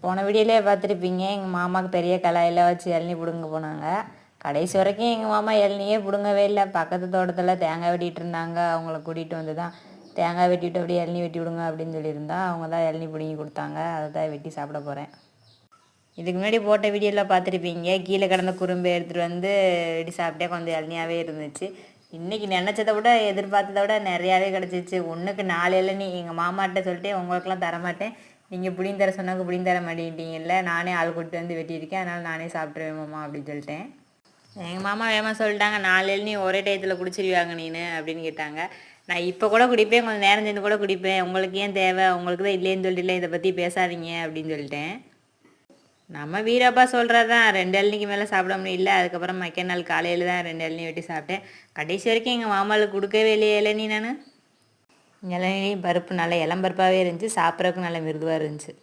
போன வீடியோலேயே பார்த்துருப்பீங்க, எங்கள் மாமாவுக்கு பெரிய கலாயில் வச்சு இளநீ பிடுங்க போனாங்க. கடைசி வரைக்கும் எங்கள் மாமா இளநியே பிடுங்கவே இல்லை. பக்கத்து தோட்டத்தில் தேங்காய் வெட்டிகிட்டு இருந்தாங்க. அவங்கள கூட்டிகிட்டு வந்து தான் தேங்காய் வெட்டிட்டு அப்படியே இளநீ வெட்டி விடுங்க அப்படின்னு சொல்லியிருந்தா அவங்க தான் இளநீ பிடுங்கி கொடுத்தாங்க. அதை தான் வெட்டி சாப்பிட போகிறேன். இதுக்கு முன்னாடி போட்ட வீடியோவில் பார்த்துருப்பீங்க, கீழே கிடந்த குறும்பை எடுத்துகிட்டு வந்து வெட்டி சாப்பிட்டே கொஞ்சம் இளநியாகவே இருந்துச்சு. இன்றைக்கி நினச்சதை விட எதிர்பார்த்ததை விட நிறையாவே கிடச்சிச்சு. ஒன்றுக்கு 4 இளநீ. எங்கள் மாமாட்ட சொல்லிட்டு உங்களுக்கெல்லாம் தரமாட்டேன், நீங்கள் பிடிங்கி தர சொன்னாங்க பிடிங்கி தர மாட்டேங்கிட்டீங்கல்ல, நானே ஆள் கூட்டி வந்து வெட்டியிருக்கேன், அதனால் நானே சாப்பிட்ருவேன் மாமா அப்படின்னு சொல்லிட்டேன். எங்கள் மாமா வேகமாக சொல்லிட்டாங்க, 4 இளநீ ஒரே டயத்தில் குடிச்சிருவாங்க நீனு அப்படின்னு கேட்டாங்க. நான் இப்போ கூட குடிப்பேன், கொஞ்சம் நேரம் சென்று கூட குடிப்பேன், உங்களுக்கு ஏன் தேவை, உங்களுக்கு தான் இல்லைன்னு சொல்லிட்டு இதை பற்றி பேசாதீங்க அப்படின்னு சொல்லிட்டேன். நம்ம வீரப்பா சொல்கிறது தான், 2 இளநிக்கு மேலே சாப்பிட முடியல. அதுக்கப்புறம் மக்கே நாள் காலையில் தான் 2 இளநீ வெட்டி சாப்பிட்டேன். கடைசி வரைக்கும் எங்கள் மாமாவுக்கு கொடுக்கவே இல்லையே இளநீ. நான் இளநிலையும் பருப்பு நல்லா இளம்பருப்பாகவே இருந்துச்சு, சாப்பிட்றதுக்கும் நல்லா மிருதுவாக இருந்துச்சு.